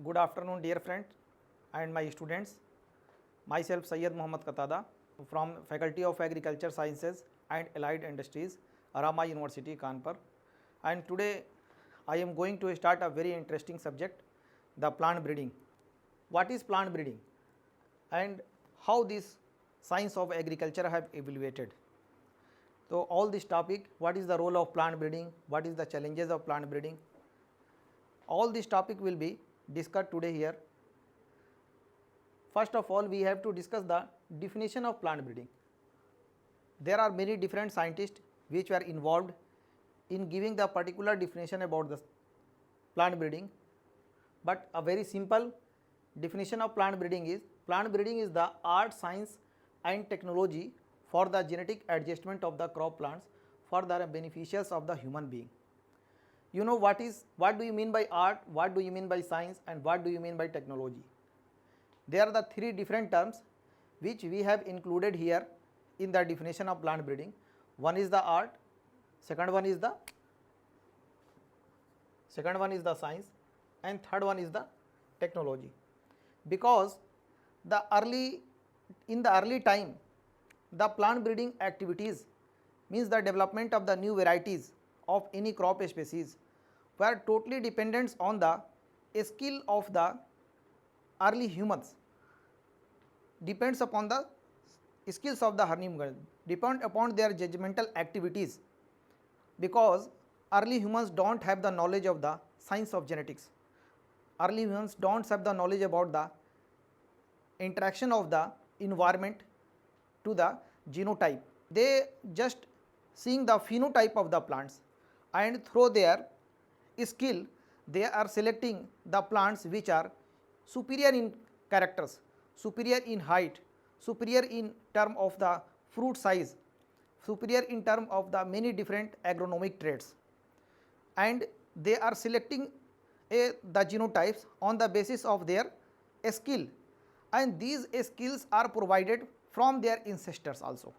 Good afternoon, dear friends and my students. Myself Syed Mohammad Qatada from Faculty of Agriculture Sciences and Allied Industries, Rama University, Kanpur. And today I am going to start a very interesting subject, the plant breeding. What is plant breeding and how this science of agriculture have evaluated? So all this topic, what is the role of plant breeding, what is the challenges of plant breeding, all this topic will be discussed today here. First of all, we have to discuss the definition of plant breeding. There are many different scientists which were involved in giving the particular definition about the plant breeding, but a very simple definition of plant breeding is the art, science and technology for the genetic adjustment of the crop plants for the beneficials of the human being. You know what do you mean by art, what do you mean by science and what do you mean by technology? There are the three different terms which we have included here in the definition of plant breeding. One is the art, second one is the science and third one is the technology. Because in the early time, the plant breeding activities means the development of the new varieties of any crop species were totally dependent on the skill of the early humans, depends upon the skills of the early humans, depend upon their judgmental activities, because early humans don't have the knowledge of the science of genetics. Early humans don't have the knowledge about the interaction of the environment to the genotype. They just seeing the phenotype of the plants, and through their skill they are selecting the plants which are superior in characters, superior in height, superior in term of the fruit size, superior in term of the many different agronomic traits, and they are selecting the genotypes on the basis of their skill, and these skills are provided from their ancestors also,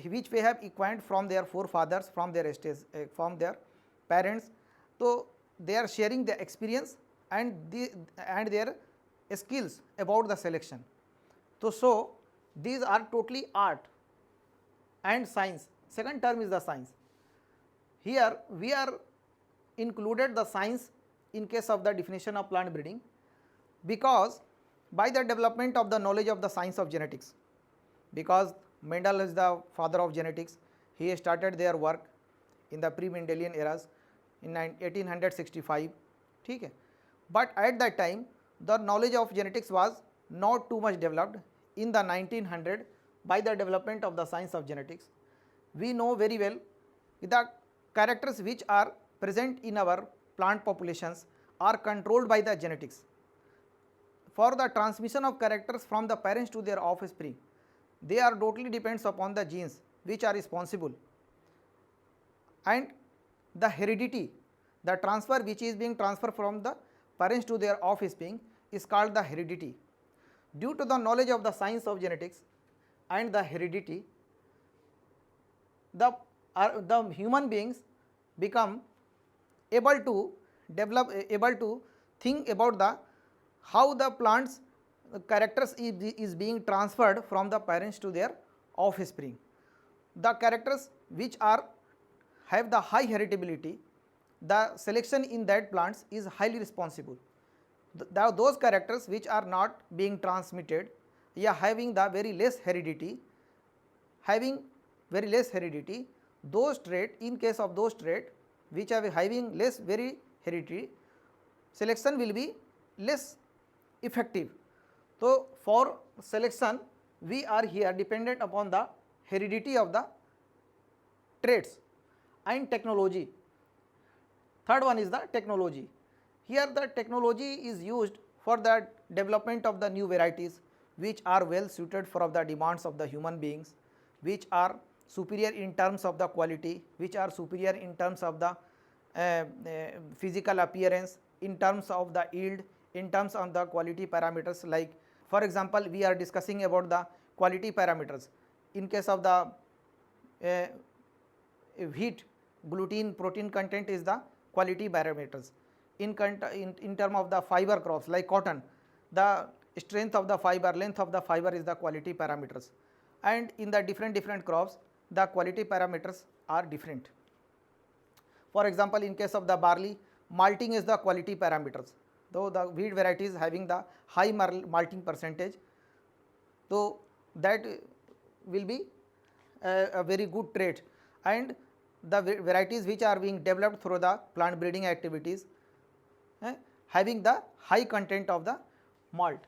which they have acquired from their forefathers, from their parents. So they are sharing the experience and their skills about the selection. So these are totally art and science. Second term is the science. Here we are included the science in case of the definition of plant breeding, because by the development of the knowledge of the science of genetics, because Mendel is the father of genetics, he started their work in the pre-Mendelian eras in 1865. ठीक है, but at that time the knowledge of genetics was not too much developed. In the 1900, by the development of the science of genetics, we know very well the characters which are present in our plant populations are controlled by the genetics. For the transmission of characters from the parents to their offspring, they are totally depends upon the genes which are responsible, and the heredity, the transfer which is being transferred from the parents to their offspring is called the heredity. Due to the knowledge of the science of genetics and the heredity, the human beings become able to think about the how the plants characters is being transferred from the parents to their offspring. The characters which are have the high heritability, the selection in that plants is highly responsible. Those characters which are not being transmitted, having the very less heredity, those trait, in case of those trait which are having less very heredity, selection will be less effective. So for selection we are here dependent upon the heredity of the traits and technology. Third one is the technology. Here the technology is used for the development of the new varieties which are well suited for the demands of the human beings, which are superior in terms of the quality, which are superior in terms of the physical appearance, in terms of the yield, in terms of the quality parameters. Like for example, we are discussing about the quality parameters. In case of the wheat, gluten, protein content is the quality parameters. in term of the fiber crops like cotton, the strength of the fiber, length of the fiber is the quality parameters, and in the different crops the quality parameters are different. For example, in case of the barley, malting is the quality parameters, though the wheat varieties having the high malting percentage, so that will be a very good trait, and the varieties which are being developed through the plant breeding activities having the high content of the malt.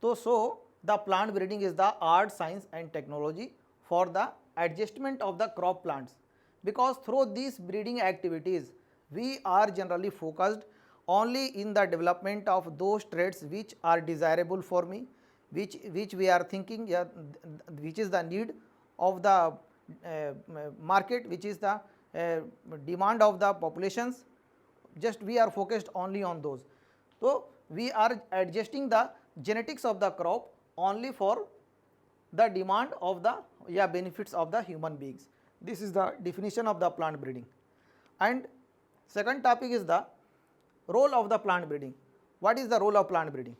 So the plant breeding is the art, science and technology for the adjustment of the crop plants, because through these breeding activities we are generally focused only in the development of those traits which are desirable for me, which we are thinking, yeah, which is the need of the market, which is the demand of the populations, just we are focused only on those. So we are adjusting the genetics of the crop only for the demand of the benefits of the human beings. This is the definition of the plant breeding. And second topic is the role of the plant breeding. What is the role of plant breeding?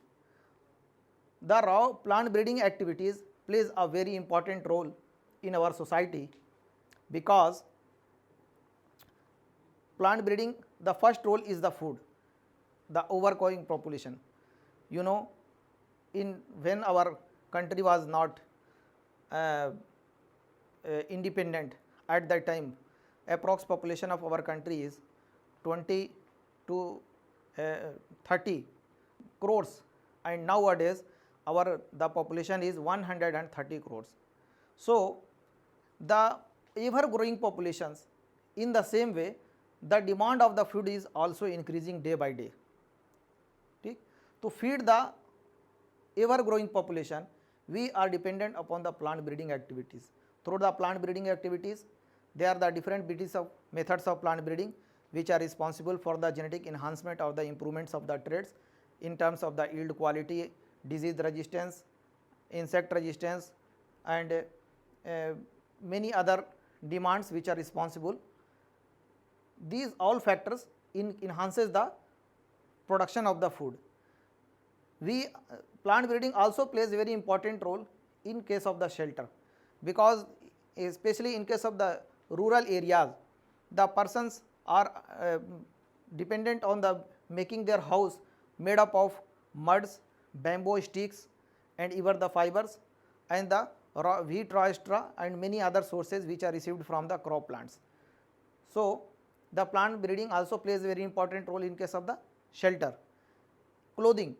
The raw plant breeding activities plays a very important role in our society, because plant breeding, the first role is the food, the overgrowing population. You know, when our country was not independent, at that time approx population of our country is 20 to 30 crores, and nowadays the population is 130 crores. So the ever growing populations, in the same way the demand of the food is also increasing day by day. To feed the ever growing population, we are dependent upon the plant breeding activities. Through the plant breeding activities, there are the different methods of plant breeding which are responsible for the genetic enhancement of the improvements of the traits in terms of the yield quality, disease resistance, insect resistance and many other demands which are responsible. These all factors enhances the production of the food. Plant breeding also plays a very important role in case of the shelter, because especially in case of the rural areas, the persons are dependent on the making their house made up of muds, bamboo sticks and even the fibers and the wheat raw straw and many other sources which are received from the crop plants. So the plant breeding also plays a very important role in case of the shelter. Clothing,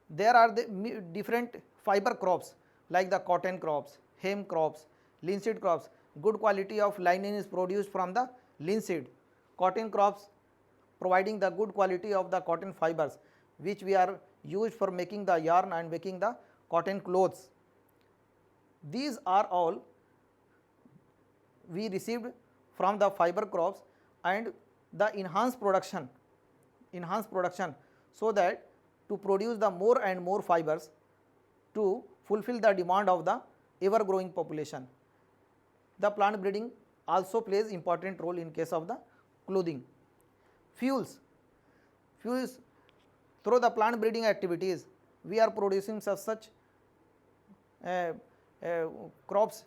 there are the different fiber crops like the cotton crops, hemp crops, linseed crops. Good quality of linen is produced from the linseed. Cotton crops providing the good quality of the cotton fibers which we are used for making the yarn and making the cotton clothes. These are all we received from the fiber crops and the enhanced production so that to produce the more and more fibers to fulfill the demand of the ever growing population. The plant breeding also plays important role in case of the clothing. Fuels, through the plant breeding activities we are producing such crops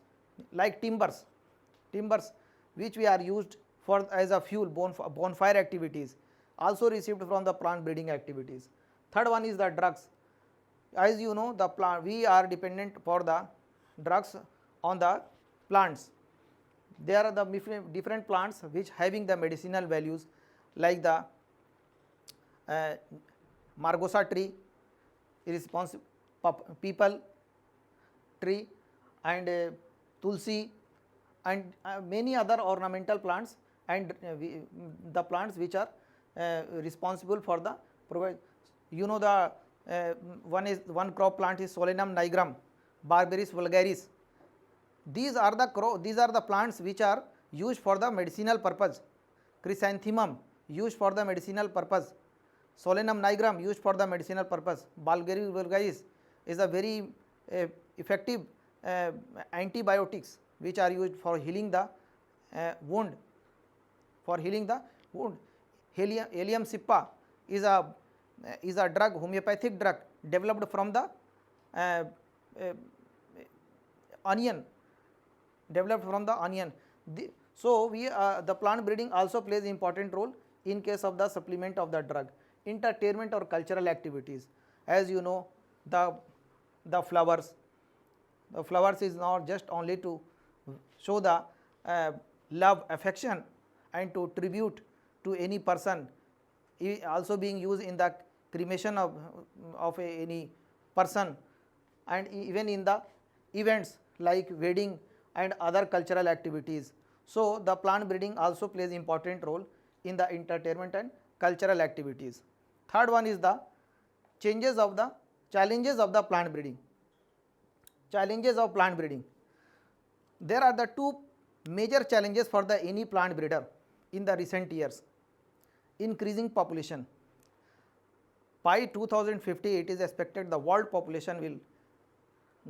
like timbers which we are used for as a fuel bonfire activities, also received from the plant breeding activities. Third one is the drugs. As you know, we are dependent for the drugs on the plants. There are the different plants which having the medicinal values like the margosa tree, people tree and tulsi and many other ornamental plants and the plants which are responsible for the provide. You know, the one crop plant is Solanum nigrum, Barberries vulgaris. These are the plants which are used for the medicinal purpose. Chrysanthemum used for the medicinal purpose. Solanum nigrum used for the medicinal purpose. Barberries vulgaris is a very effective antibiotics which are used for healing the wound. Helium sippa is a drug, homeopathic drug developed from the uh, uh, onion, developed from the onion. So the plant breeding also plays important role in case of the supplement of the drug. Entertainment or cultural activities, as you know, the the flowers the flowers is not just only to show the uh, love, affection, and to tribute to any person, also being used in the cremation of any person, and even in the events like wedding and other cultural activities. So the plant breeding also plays important role in the entertainment and cultural activities. Third one is the challenges of the plant breeding. Challenges of plant breeding. There are the two major challenges for the any plant breeder in the recent years. Increasing population. By 2050, it is expected the world population will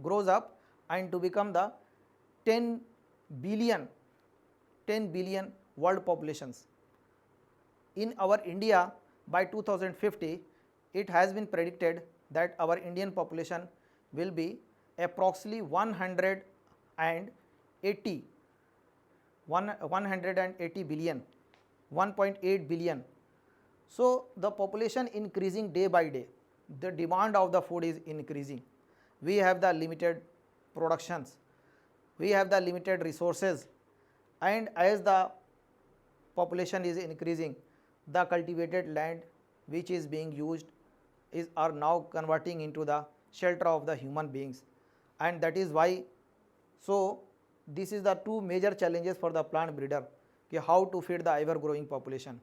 grows up and to become the 10 billion world populations. In our India, by 2050, it has been predicted that our Indian population will be approximately 180 billion, 1.8 billion. So the population increasing day by day, the demand of the food is increasing. We have the limited productions, we have the limited resources, and as the population is increasing, the cultivated land which is being used are now converting into the shelter of the human beings, and that is why. So this is the two major challenges for the plant breeder, how to feed the ever growing population,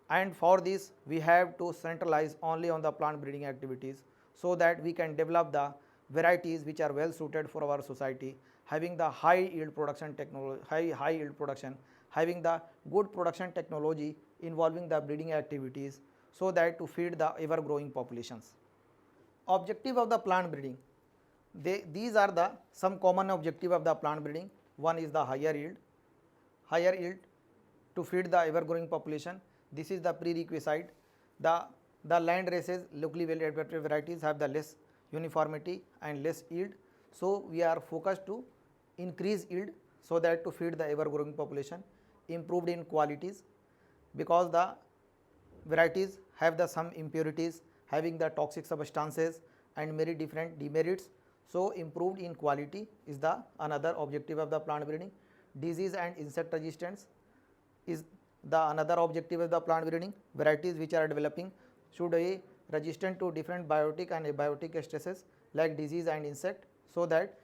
and for this we have to centralize only on the plant breeding activities, so that we can develop the varieties which are well suited for our society, having the high yield production technology, high yield production, having the good production technology involving the breeding activities, so that to feed the ever growing populations. Objective of the plant breeding. These are the some common objective of the plant breeding. One is the higher yield to feed the ever growing population. This is the prerequisite. The land races, locally well adapted varieties have the less uniformity and less yield. So we are focused to increase yield, so that to feed the ever growing population. Improved in qualities, because the varieties have the some impurities, having the toxic substances and many different demerits. So improved in quality is the another objective of the plant breeding. Disease and insect resistance is the another objective of the plant breeding. Varieties which are developing should be resistant to different biotic and abiotic stresses like disease and insect, so that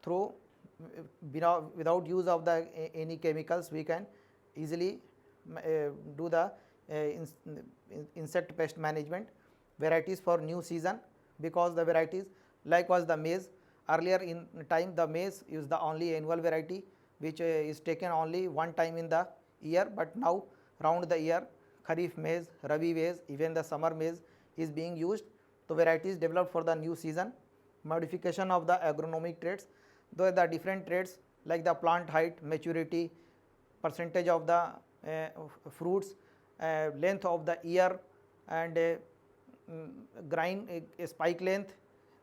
through without use of the any chemicals, we can easily do the insect pest management. Varieties for new season, because the varieties like was the maize, earlier in time the maize is the only annual variety which is taken only one time in the year, but now round the year kharif maize, rabi maize, even the summer maize is being used. The varieties developed for the new season. Modification of the agronomic traits, though the different traits like the plant height, maturity, percentage of the fruits, length of the ear, and grain spike length,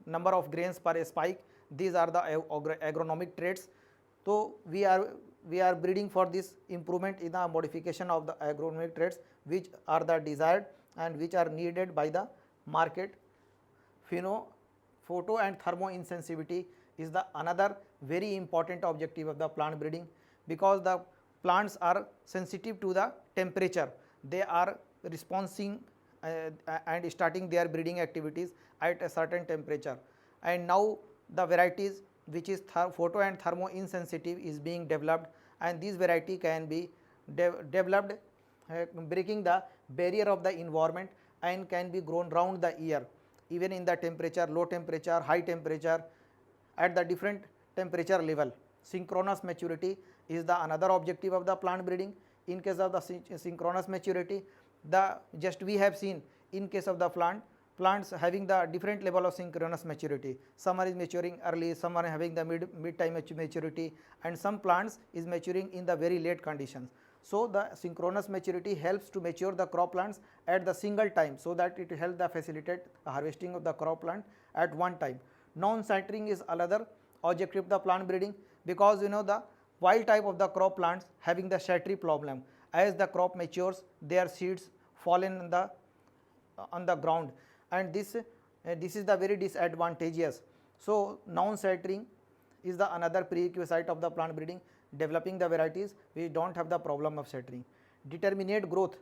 number of grains per spike. These are the agronomic traits. So we are breeding for this improvement in the modification of the agronomic traits, which are the desired and which are needed by the market. Photo and thermo insensitivity is the another very important objective of the plant breeding, because the plants are sensitive to the temperature. They are responding and starting their breeding activities at a certain temperature, and now the varieties which is photo and thermo insensitive is being developed, and this variety can be developed breaking the barrier of the environment and can be grown round the year, even in the temperature, low temperature, high temperature, at the different temperature level. Synchronous maturity is the another objective of the plant breeding. In case of the synchronous maturity, we have seen in case of the plants having the different level of synchronous maturity. Some are maturing early, some are having the mid time maturity, and some plants is maturing in the very late conditions. So the synchronous maturity helps to mature the crop plants at the single time, so that it helps the facilitate the harvesting of the crop plant at one time. Non-scattering is another objective of the plant breeding, because the wild type of the crop plants having the scattering problem. As the crop matures, their seeds fall in the on the ground, and this is the very disadvantageous. So non-scattering is the another prerequisite of the plant breeding, developing the varieties which don't have the problem of scattering. Determinate growth,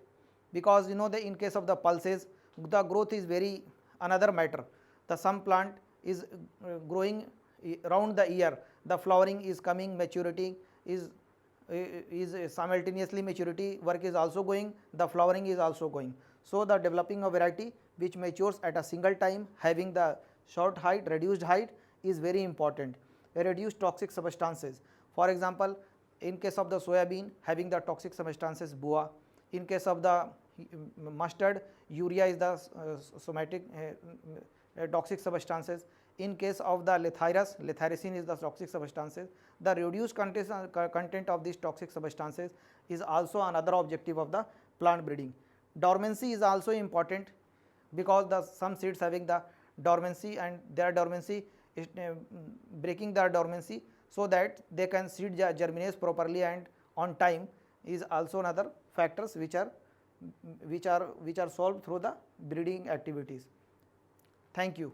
because the in case of the pulses, the growth is very another matter. The some plant is growing round the year, the flowering is coming, maturity is simultaneously, maturity work is also going, the flowering is also going. So the developing a variety which matures at a single time, having the short height, reduced height, is very important. Reduced toxic substances, for example, in case of the soybean, having the toxic substances BUA. In case of the mustard, urea is the somatic toxic substances. In case of the lathyrus, lathyracin is the toxic substances. The reduced content of these toxic substances is also another objective of the plant breeding. Dormancy is also important, because the some seeds having the dormancy, and their dormancy is breaking their dormancy, so that they can seed germinates properly and on time, is also another factors which are solved through the breeding activities. Thank you.